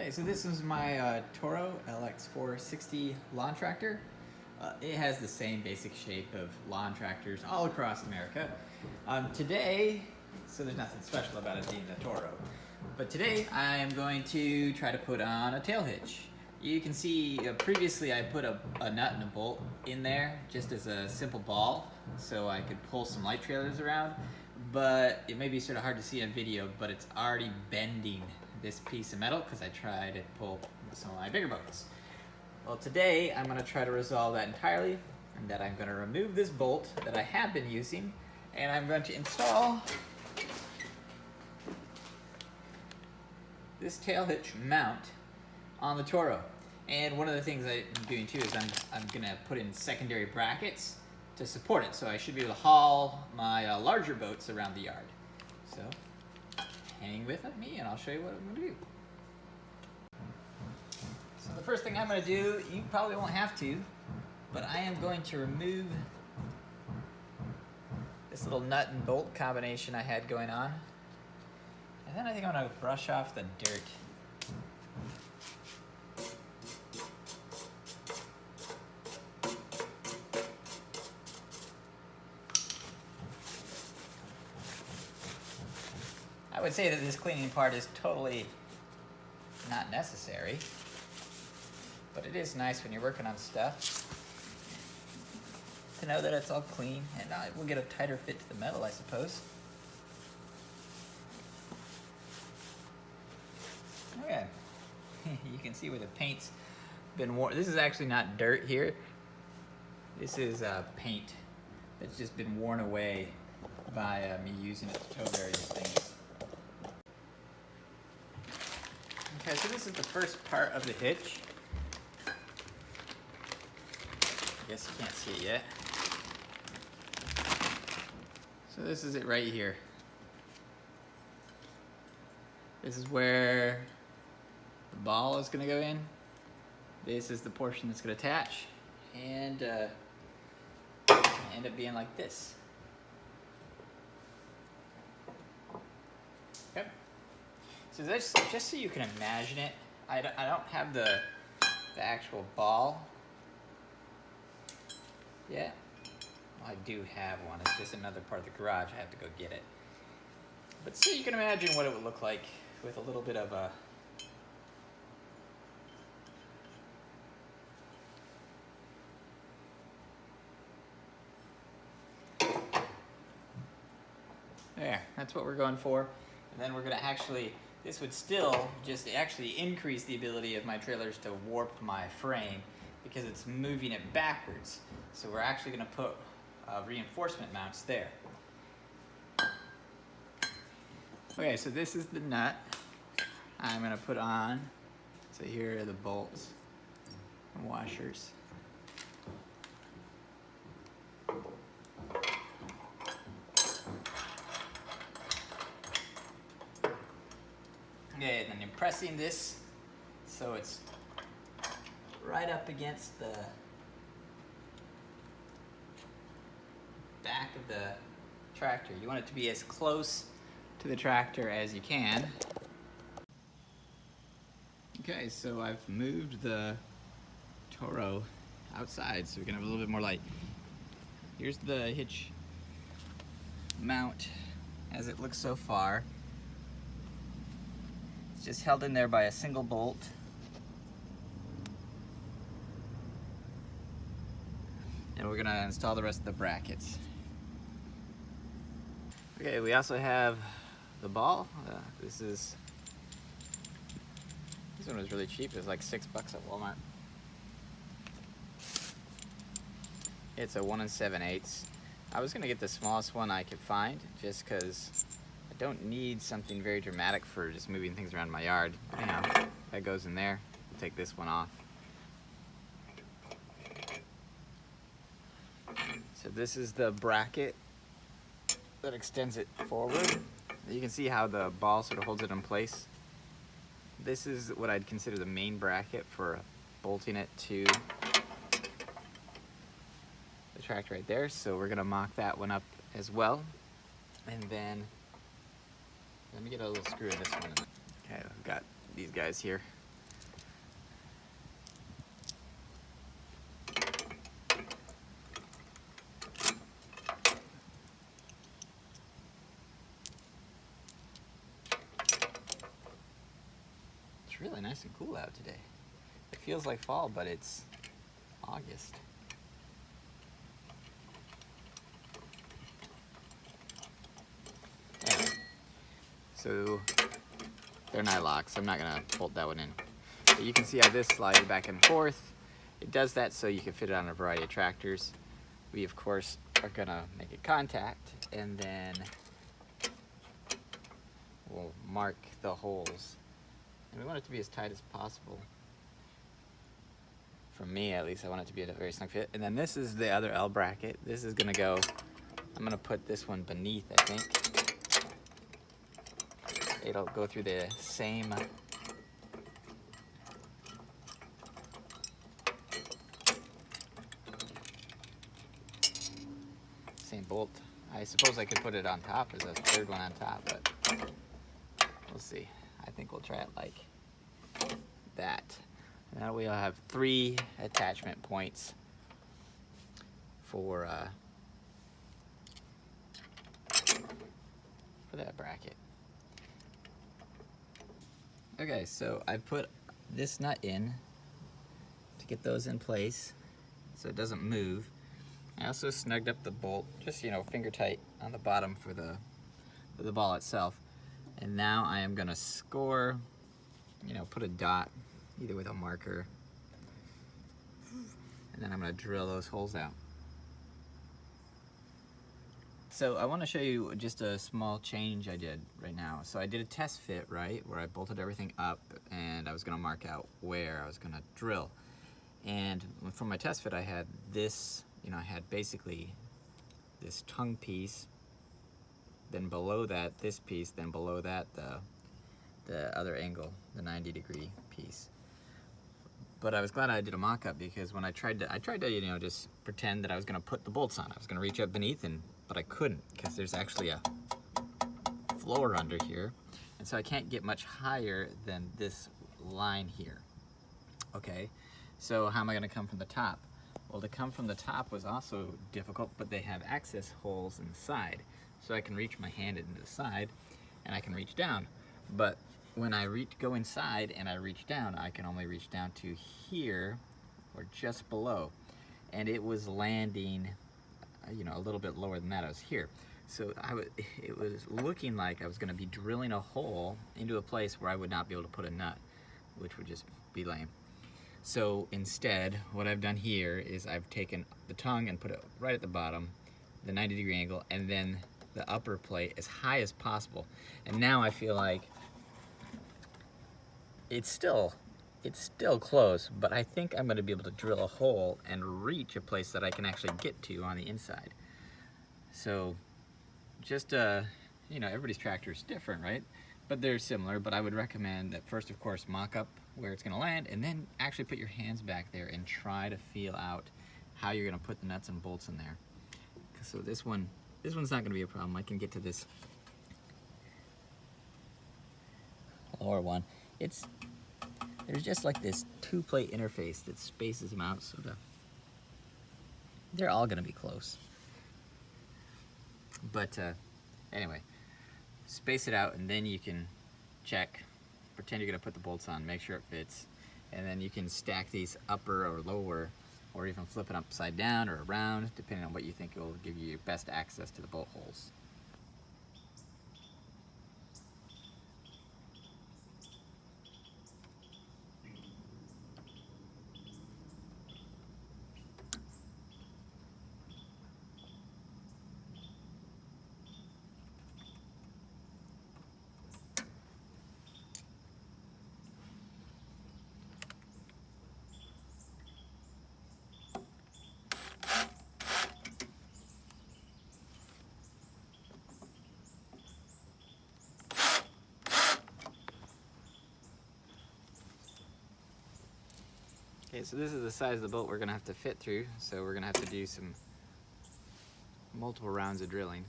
Okay, so this is my Toro LX460 lawn tractor. It has the same basic shape of lawn tractors all across America. Today, so there's nothing special about it being a Toro, but today I am going to try to put on a tail hitch. You can see previously I put a nut and a bolt in there just as a simple ball so I could pull some light trailers around, but it may be sort of hard to see on video, but it's already bending this piece of metal because I tried to pull some of my bigger boats. Well, today I'm going to try to resolve that entirely, and that I'm going to remove this bolt that I have been using, and I'm going to install this tail hitch mount on the Toro. And one of the things I'm doing too is I'm going to put in secondary brackets to support it, so I should be able to haul my larger boats around the yard. So hang with me and I'll show you what I'm going to do. So the first thing I'm going to do, you probably won't have to, but I am going to remove this little nut and bolt combination I had going on. And then I think I'm going to brush off the dirt. I would say that this cleaning part is totally not necessary, but it is nice when you're working on stuff to know that it's all clean, and it will get a tighter fit to the metal, I suppose. Okay, you can see where the paint's been worn. This is actually not dirt here. This is paint that's just been worn away by me using it to tow various things. Okay, so this is the first part of the hitch. I guess you can't see it yet. So this is it right here. This is where the ball is going to go in. This is the portion that's going to attach, and end up being like this. Okay. So this, just so you can imagine it, I don't have the actual ball yet. Well, I do have one. It's just another part of the garage. I have to go get it. But so you can imagine what it would look like with a little bit of a there. That's what we're going for. And then we're going to actually, this would still just actually increase the ability of my trailers to warp my frame because it's moving it backwards. So we're actually going to put reinforcement mounts there. Okay, so this is the nut I'm going to put on. So here are the bolts and washers. Okay, and then you're pressing this so it's right up against the back of the tractor. You want it to be as close to the tractor as you can. Okay, so I've moved the Toro outside so we can have a little bit more light. Here's the hitch mount as it looks so far. It's just held in there by a single bolt. And we're gonna install the rest of the brackets. Okay, we also have the ball. This one was really cheap. It was like $6 at Walmart. It's a 1 7/8. I was gonna get the smallest one I could find just because I don't need something very dramatic for just moving things around my yard. You know, that goes in there. I'll take this one off. So this is the bracket that extends it forward. You can see how the ball sort of holds it in place. This is what I'd consider the main bracket for bolting it to the tractor right there. So we're gonna mock that one up as well. And then, let me get a little screw in this one. Okay, I've got these guys here. really nice and cool out today. It feels like fall, but it's August. Anyway, so they're nylock, so I'm not gonna bolt that one in. But you can see how this slides back and forth. It does that so you can fit it on a variety of tractors. We of course are gonna make a contact and then we'll mark the holes. And we want it to be as tight as possible. For me at least, I want it to be a very snug fit. And then this is the other L bracket. This is gonna go, I'm gonna put this one beneath, I think. It'll go through the same bolt. I suppose I could put it on top as a third one on top, but we'll see. I think we'll try it like that. Now we'll have 3 attachment points for that bracket. Okay, so I put this nut in to get those in place so it doesn't move. I also snugged up the bolt, just, you know, finger tight on the bottom for the ball itself. And now I am gonna score, you know, put a dot, either with a marker, and then I'm gonna drill those holes out. So I wanna show you just a small change I did right now. So I did a test fit, right, where I bolted everything up and I was gonna mark out where I was gonna drill. And for my test fit, I had this, you know, I had basically this tongue piece, then below that this piece, then below that the other angle, the 90-degree piece. But I was glad I did a mock-up because when I tried to, you know, just pretend that I was gonna put the bolts on. I was gonna reach up beneath, but I couldn't because there's actually a floor under here. And so I can't get much higher than this line here. Okay, so how am I gonna come from the top? Well, to come from the top was also difficult, but they have access holes in the side. So I can reach my hand into the side and I can reach down. But when I go inside and I reach down, I can only reach down to here or just below. And it was landing, you know, a little bit lower than that. I was here. So it was looking like I was gonna be drilling a hole into a place where I would not be able to put a nut, which would just be lame. So instead, what I've done here is I've taken the tongue and put it right at the bottom, the 90-degree angle, and then the upper plate as high as possible. And now I feel like it's still close, but I think I'm gonna be able to drill a hole and reach a place that I can actually get to on the inside. So just, you know, everybody's tractor is different, right? But they're similar, but I would recommend that first, of course, mock up where it's gonna land, and then actually put your hands back there and try to feel out how you're gonna put the nuts and bolts in there. So this one's not gonna be a problem. I can get to this lower one. There's just like this 2-plate interface that spaces them out, so they're all gonna be close. But anyway, space it out, and then you can check, pretend you're gonna put the bolts on, make sure it fits, and then you can stack these upper or lower, or even flip it upside down or around, depending on what you think will give you best access to the bolt holes. Okay, so this is the size of the bolt we're gonna have to fit through, so we're gonna have to do some multiple rounds of drilling.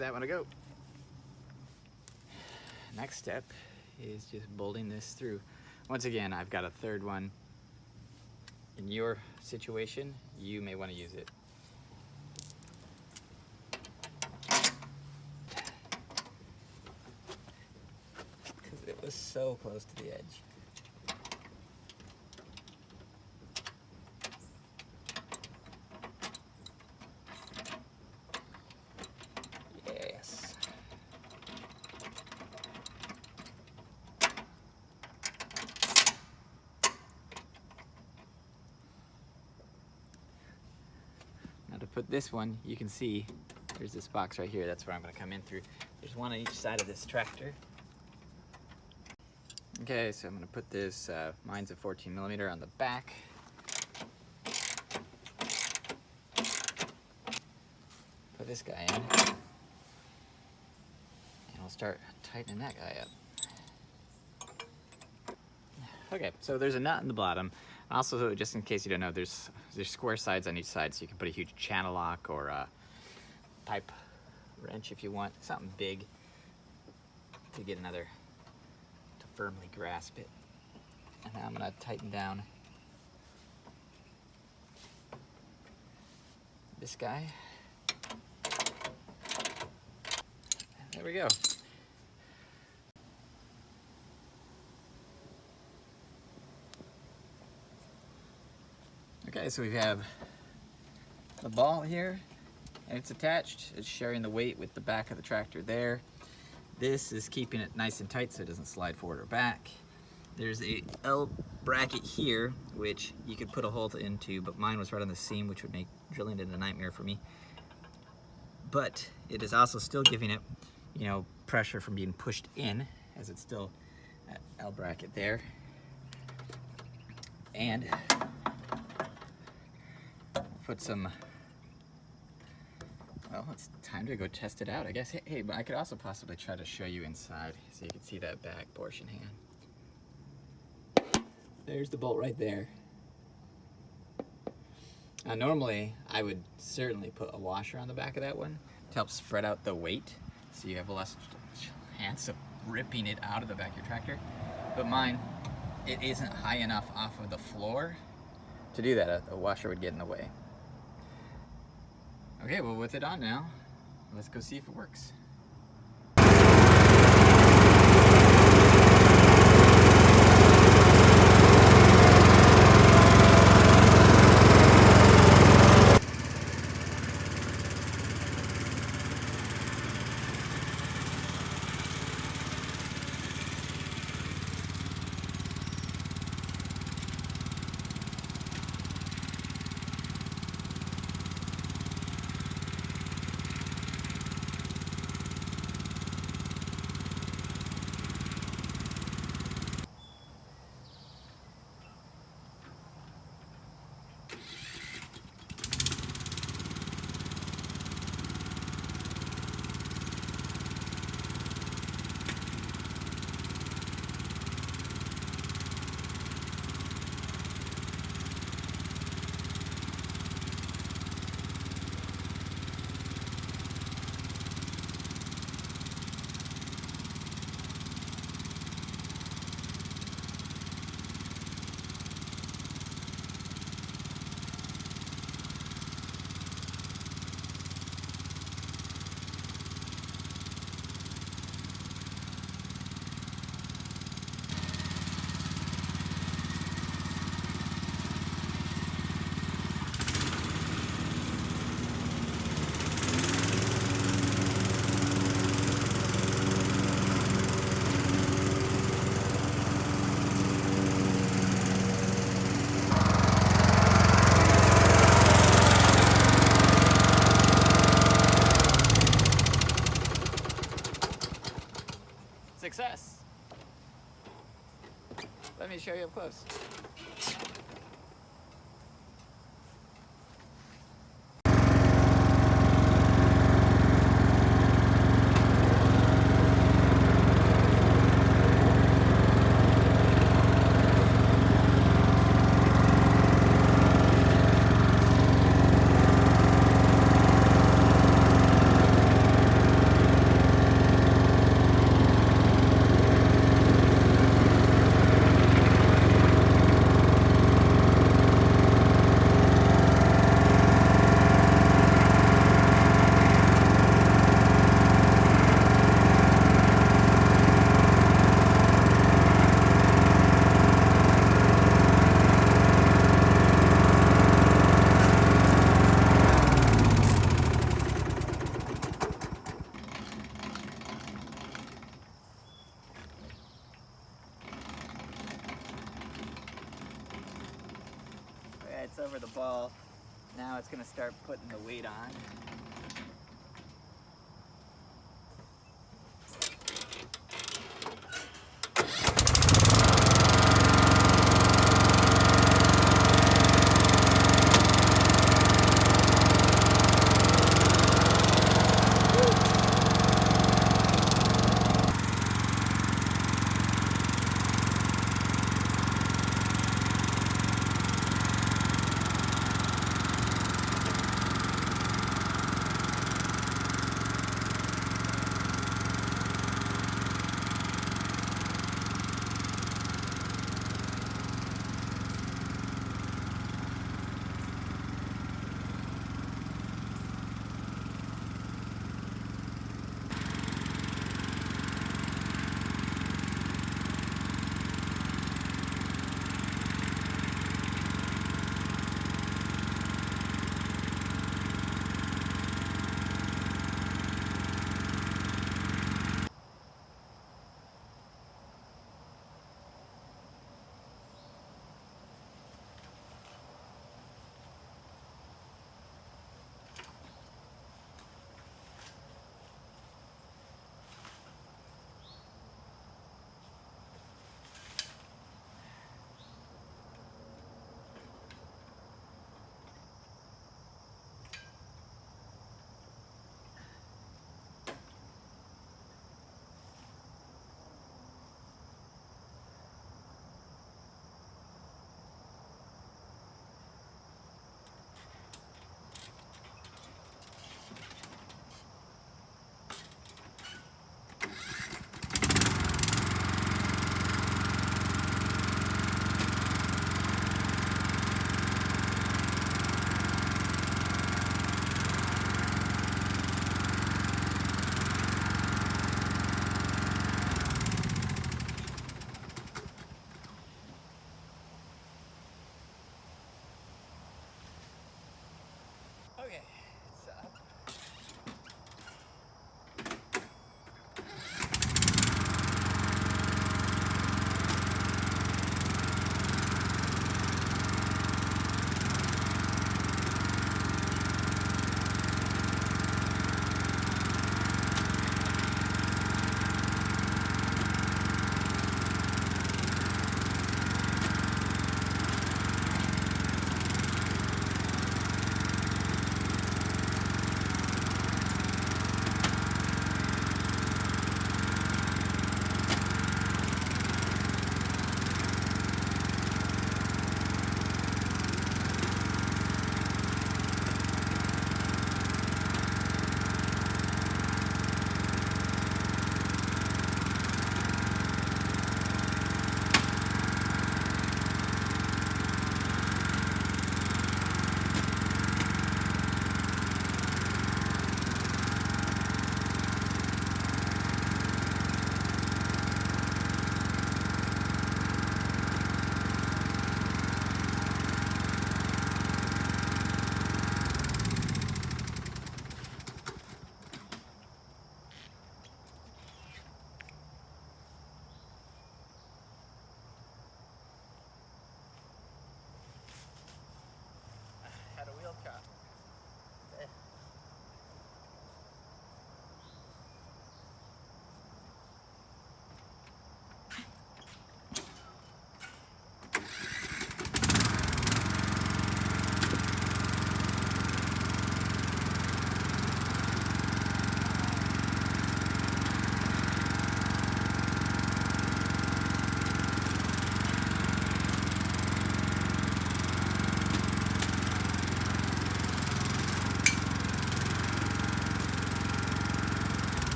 that one a go. Next step is just bolting this through. Once again, I've got a third one. In your situation, you may want to use it. Because it was so close to the edge. Yes. Now to put this one, you can see there's this box right here. That's where I'm going to come in through. There's one on each side of this tractor. Okay, so I'm going to put this, mine's a 14mm on the back. Put this guy in. And we'll start tightening that guy up. Okay, so there's a nut in the bottom. Also, just in case you don't know, there's square sides on each side, so you can put a huge channel lock or a pipe wrench if you want, something big to get another, to firmly grasp it. And now I'm gonna tighten down this guy. There we go. Okay, so we have the ball here, and it's attached. It's sharing the weight with the back of the tractor there. This is keeping it nice and tight so it doesn't slide forward or back. There's a L bracket here, which you could put a hole into, but mine was right on the seam, which would make drilling it a nightmare for me. But it is also still giving it, you know, pressure from being pushed in, as it's still at L bracket there. And put some, well, it's time to go test it out, I guess. Hey, but I could also possibly try to show you inside so you can see that back portion. Hang on. There's the bolt right there. Now, normally, I would certainly put a washer on the back of that one to help spread out the weight so you have less chance of ripping it out of the back of your tractor. But mine, it isn't high enough off of the floor to do that. A washer would get in the way. Okay, well, with it on now, let's go see if it works. Success. Let me show you up close. the ball. Now it's going to start putting the weight on.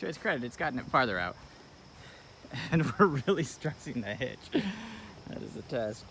to its credit, it's gotten it farther out. And we're really stressing the hitch. That is a test.